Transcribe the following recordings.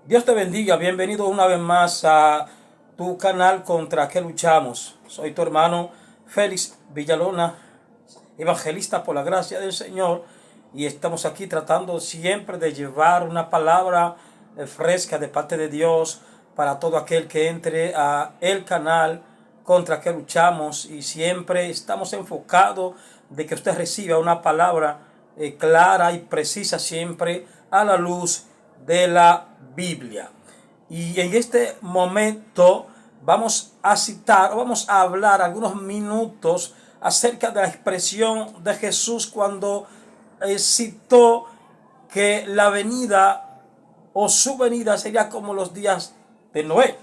Dios te bendiga, bienvenido una vez más a tu canal Contra qué luchamos. Soy tu hermano Félix Villalona, evangelista por la gracia del Señor, y estamos aquí tratando siempre de llevar una palabra fresca de parte de Dios para todo aquel que entre a el canal Contra qué luchamos, y siempre estamos enfocados de que usted reciba una palabra clara y precisa, siempre a la luz de la Biblia. Y en este momento vamos a citar o vamos a hablar algunos minutos acerca de la expresión de Jesús cuando citó que la venida o su venida sería como los días de Noé.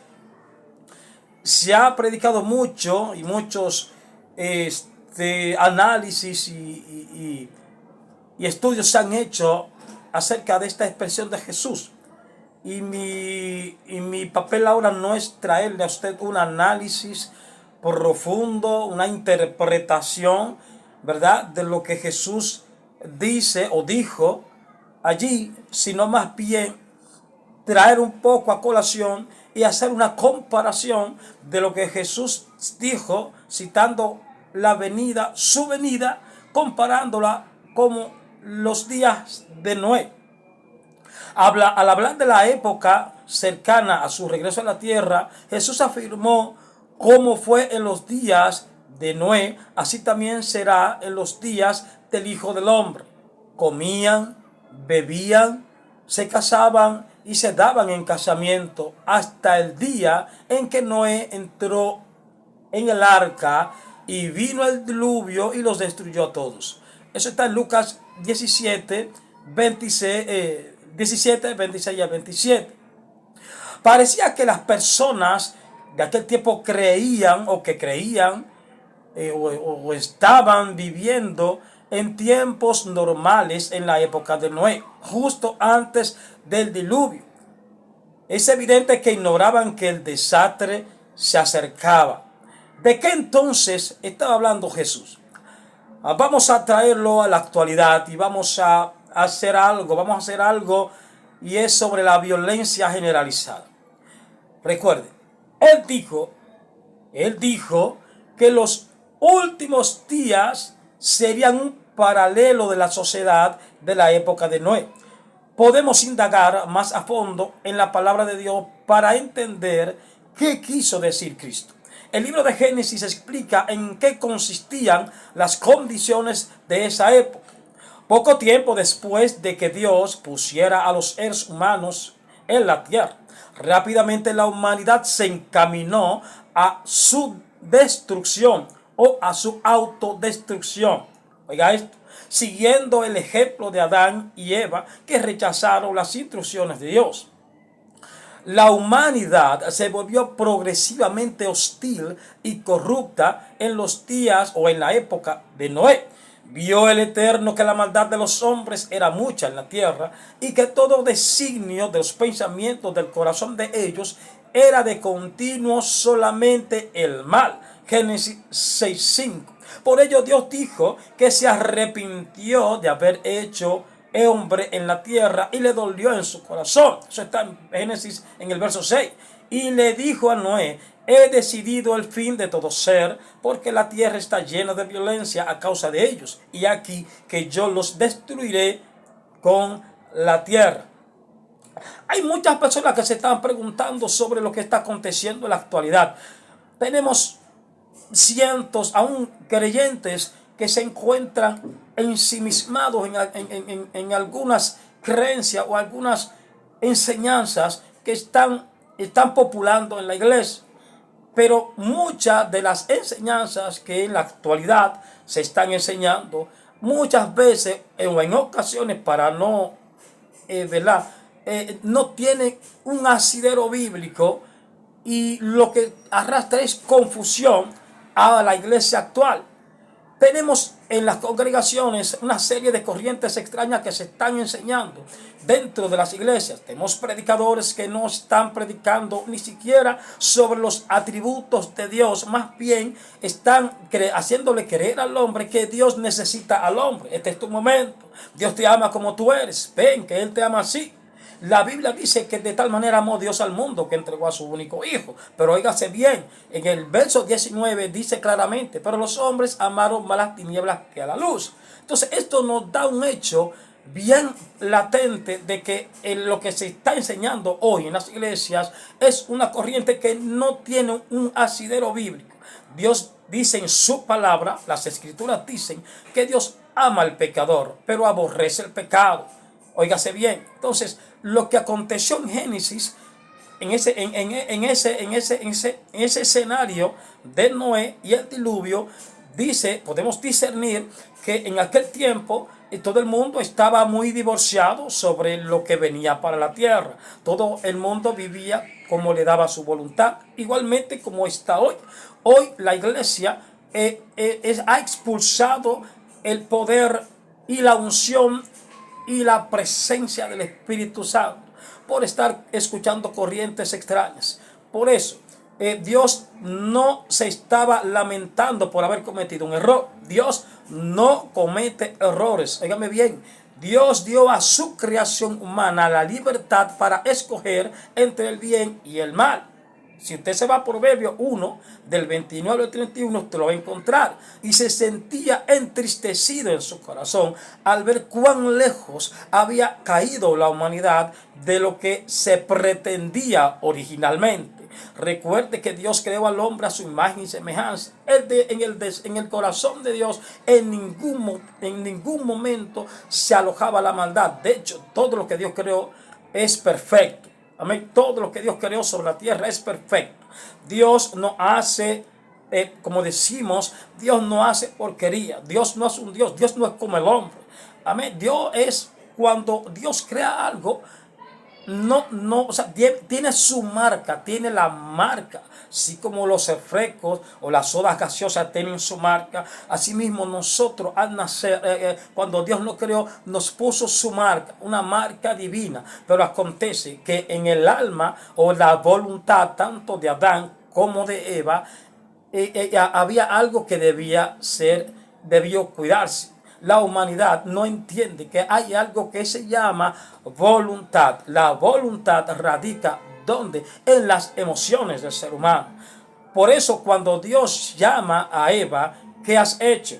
Se ha predicado mucho y muchos análisis y estudios se han hecho acerca de esta expresión de Jesús. Y mi papel ahora no es traerle a usted un análisis profundo, una interpretación, ¿verdad?, de lo que Jesús dice o dijo allí, sino más bien traer un poco a colación y hacer una comparación de lo que Jesús dijo, citando la venida, su venida, comparándola como los días de Noé. Al hablar de la época cercana a su regreso a la tierra, Jesús afirmó: como fue en los días de Noé, así también será en los días del Hijo del Hombre. Comían, bebían, se casaban y se daban en casamiento hasta el día en que Noé entró en el arca y vino el diluvio y los destruyó a todos. Eso está en Lucas 17, 26 a 27. Parecía que las personas de aquel tiempo creían o estaban viviendo en tiempos normales en la época de Noé, justo antes del diluvio. Es evidente que ignoraban que el desastre se acercaba. ¿De qué entonces estaba hablando Jesús? Vamos a traerlo a la actualidad y vamos a hacer algo, y es sobre la violencia generalizada. Recuerde, él dijo que los últimos días serían un paralelo de la sociedad de la época de Noé. Podemos indagar más a fondo en la palabra de Dios para entender qué quiso decir Cristo. El libro de Génesis explica en qué consistían las condiciones de esa época. Poco tiempo después de que Dios pusiera a los seres humanos en la tierra, rápidamente la humanidad se encaminó a su destrucción o a su autodestrucción. Oiga esto, siguiendo el ejemplo de Adán y Eva, que rechazaron las instrucciones de Dios. La humanidad se volvió progresivamente hostil y corrupta en los días o en la época de Noé. Vio el Eterno que la maldad de los hombres era mucha en la tierra y que todo designio de los pensamientos del corazón de ellos era de continuo solamente el mal. Génesis 6:5. Por ello Dios dijo que se arrepintió de haber hecho hombre en la tierra y le dolió en su corazón. Eso está en Génesis en el verso 6. Y le dijo a Noé: he decidido el fin de todo ser, porque la tierra está llena de violencia a causa de ellos, y aquí que yo los destruiré con la tierra. Hay muchas personas que se están preguntando sobre lo que está aconteciendo en la actualidad. Tenemos cientos, aún creyentes, que se encuentran ensimismados en algunas creencias o algunas enseñanzas que están populando en la iglesia. Pero muchas de las enseñanzas que en la actualidad se están enseñando, muchas veces o en ocasiones, para no, no tienen un asidero bíblico, y lo que arrastra es confusión a la iglesia actual. Tenemos en las congregaciones una serie de corrientes extrañas que se están enseñando dentro de las iglesias. Tenemos predicadores que no están predicando ni siquiera sobre los atributos de Dios, más bien están haciéndole creer al hombre que Dios necesita al hombre. Este es tu momento, Dios te ama como tú eres, ven que Él te ama así. La Biblia dice que de tal manera amó Dios al mundo que entregó a su único hijo. Pero óigase bien, en el verso 19 dice claramente, pero los hombres amaron más las tinieblas que a la luz. Entonces esto nos da un hecho bien latente de que lo que se está enseñando hoy en las iglesias es una corriente que no tiene un asidero bíblico. Dios dice en su palabra, las escrituras dicen que Dios ama al pecador, pero aborrece el pecado. Óigase bien. Entonces, lo que aconteció en Génesis, en ese escenario de Noé y el diluvio, dice, podemos discernir que en aquel tiempo todo el mundo estaba muy divorciado sobre lo que venía para la tierra. Todo el mundo vivía como le daba su voluntad, igualmente como está hoy. Hoy la iglesia ha expulsado el poder y la unción y la presencia del Espíritu Santo por estar escuchando corrientes extrañas. Por eso, Dios no se estaba lamentando por haber cometido un error. Dios no comete errores. Óigame bien. Dios dio a su creación humana la libertad para escoger entre el bien y el mal. Si usted se va a Proverbios 1, del 29 al 31, usted lo va a encontrar. Y se sentía entristecido en su corazón al ver cuán lejos había caído la humanidad de lo que se pretendía originalmente. Recuerde que Dios creó al hombre a su imagen y semejanza. En el corazón de Dios en ningún momento se alojaba la maldad. De hecho, todo lo que Dios creó es perfecto. Amén. Todo lo que Dios creó sobre la tierra es perfecto. Dios no hace, como decimos, Dios no hace porquería. Dios no es un Dios. Dios no es como el hombre. Amén. Dios es, cuando Dios crea algo, o sea, tiene su marca, tiene la marca, así como los refrescos o las sodas gaseosas tienen su marca. Asimismo nosotros al nacer, cuando Dios nos creó, nos puso su marca, una marca divina. Pero acontece que en el alma o la voluntad tanto de Adán como de Eva, había algo que debió cuidarse. La humanidad no entiende que hay algo que se llama voluntad. La voluntad radica ¿dónde? En las emociones del ser humano. Por eso cuando Dios llama a Eva, ¿qué has hecho?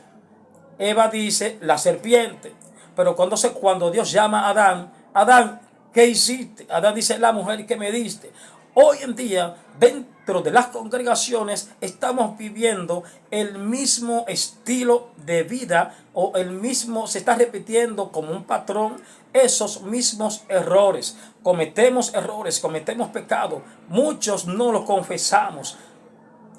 Eva dice, la serpiente. Pero cuando Dios llama a Adán, Adán, ¿qué hiciste? Adán dice, la mujer que me diste. Hoy en día, dentro de las congregaciones, estamos viviendo el mismo estilo de vida se está repitiendo como un patrón esos mismos errores. Cometemos pecados. Muchos no los confesamos.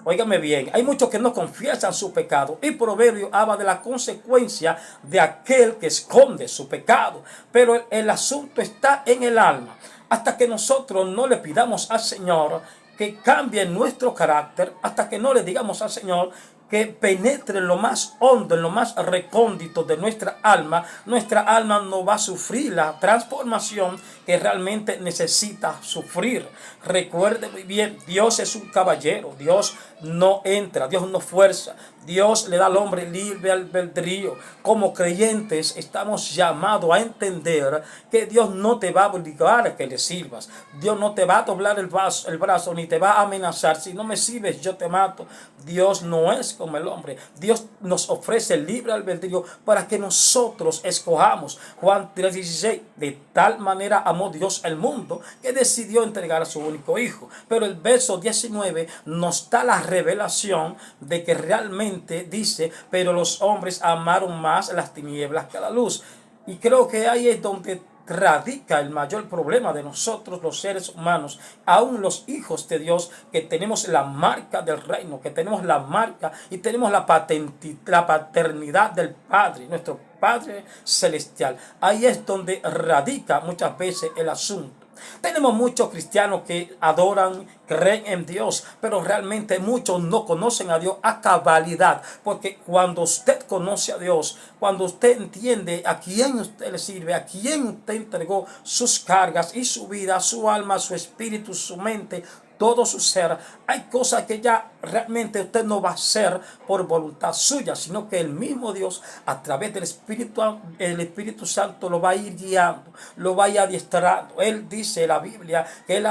Óigame bien, hay muchos que no confiesan su pecado y Proverbio habla de la consecuencia de aquel que esconde su pecado. Pero el asunto está en el alma. Hasta que nosotros no le pidamos al Señor que cambie nuestro carácter, hasta que no le digamos al Señor que penetre en lo más hondo, en lo más recóndito de nuestra alma no va a sufrir la transformación que realmente necesita sufrir. Recuerde muy bien, Dios es un caballero, Dios no entra, Dios no fuerza, Dios le da al hombre libre albedrío. Como creyentes estamos llamados a entender que Dios no te va a obligar a que le sirvas. Dios no te va a doblar el brazo ni te va a amenazar. Si no me sirves, yo te mato. Dios no es como el hombre. Dios nos ofrece el libre albedrío para que nosotros escojamos. Juan 3:16, de tal manera amó Dios al mundo que decidió entregar a su único hijo. Pero el verso 19 nos da la revelación de que realmente dice, pero los hombres amaron más las tinieblas que la luz. Y creo que ahí es donde radica el mayor problema de nosotros los seres humanos, aún los hijos de Dios, que tenemos la marca del reino, que tenemos la marca y tenemos la paternidad del Padre, nuestro Padre celestial. Ahí es donde radica muchas veces el asunto. Tenemos muchos cristianos que adoran, creen en Dios, pero realmente muchos no conocen a Dios a cabalidad, porque cuando usted conoce a Dios, cuando usted entiende a quién usted le sirve, a quién usted entregó sus cargas y su vida, su alma, su espíritu, su mente, todo su ser, hay cosas que ya realmente usted no va a hacer por voluntad suya, sino que el mismo Dios a través del Espíritu Santo lo va a ir guiando, lo va a ir adiestrando. Él dice en la Biblia que Él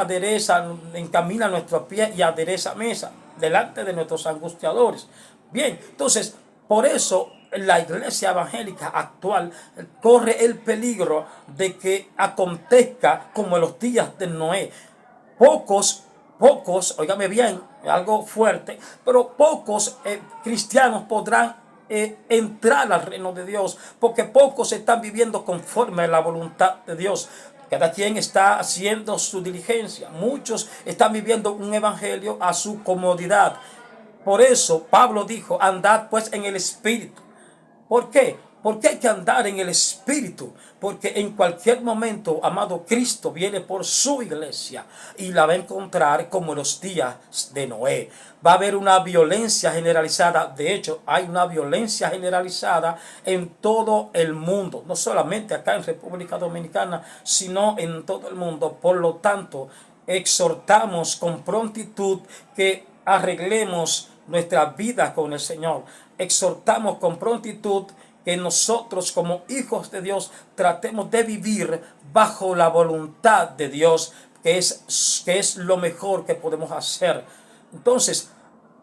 encamina nuestros pies y adereza mesa delante de nuestros angustiadores. Bien, entonces, por eso la iglesia evangélica actual corre el peligro de que acontezca como en los días de Noé. Pocos, óigame bien, algo fuerte, pero pocos cristianos podrán entrar al reino de Dios, porque pocos están viviendo conforme a la voluntad de Dios. Cada quien está haciendo su diligencia. Muchos están viviendo un evangelio a su comodidad. Por eso Pablo dijo, andad pues en el Espíritu. ¿Por qué? Porque hay que andar en el Espíritu. Porque en cualquier momento, amado, Cristo viene por su iglesia y la va a encontrar como en los días de Noé. Va a haber una violencia generalizada. De hecho, hay una violencia generalizada en todo el mundo. No solamente acá en República Dominicana, sino en todo el mundo. Por lo tanto, exhortamos con prontitud que arreglemos nuestra vida con el Señor. Exhortamos con prontitud que nosotros como hijos de Dios tratemos de vivir bajo la voluntad de Dios, que es lo mejor que podemos hacer. Entonces,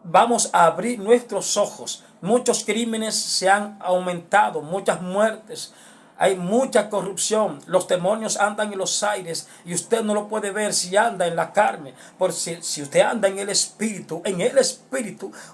vamos a abrir nuestros ojos. Muchos crímenes se han aumentado, muchas muertes. Hay mucha corrupción, los demonios andan en los aires y usted no lo puede ver si anda en la carne. Porque si usted anda en el Espíritu,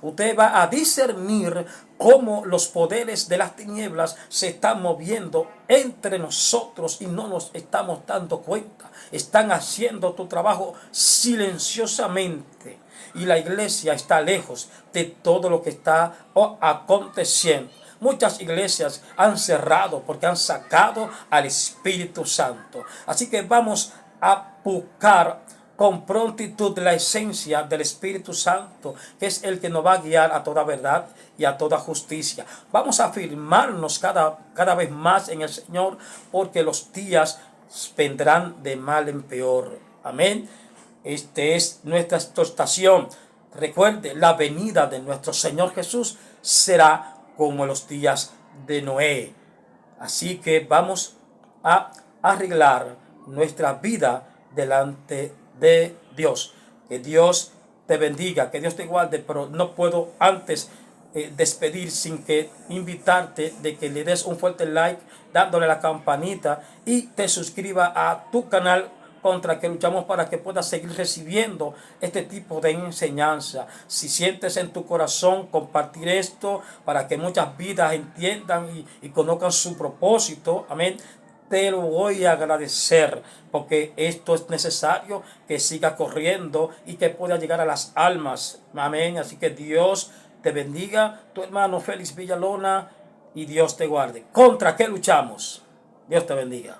usted va a discernir cómo los poderes de las tinieblas se están moviendo entre nosotros y no nos estamos dando cuenta. Están haciendo tu trabajo silenciosamente y la iglesia está lejos de todo lo que está aconteciendo. Muchas iglesias han cerrado porque han sacado al Espíritu Santo. Así que vamos a buscar con prontitud la esencia del Espíritu Santo, que es el que nos va a guiar a toda verdad y a toda justicia. Vamos a afirmarnos cada vez más en el Señor, porque los días vendrán de mal en peor. Amén. Esta es nuestra exhortación. Recuerde, la venida de nuestro Señor Jesús será como en los días de Noé. Así que vamos a arreglar nuestra vida delante de Dios. Que Dios te bendiga, que Dios te guarde, pero no puedo antes despedir sin que invitarte de que le des un fuerte like, dándole la campanita y te suscriba a tu canal contra que luchamos para que puedas seguir recibiendo este tipo de enseñanza. Si sientes en tu corazón compartir esto para que muchas vidas entiendan y conozcan su propósito, amén, te lo voy a agradecer, porque esto es necesario que siga corriendo y que pueda llegar a las almas, amén. Así que Dios te bendiga, tu hermano Félix Villalona, y Dios te guarde. ¿Contra qué luchamos? Dios te bendiga.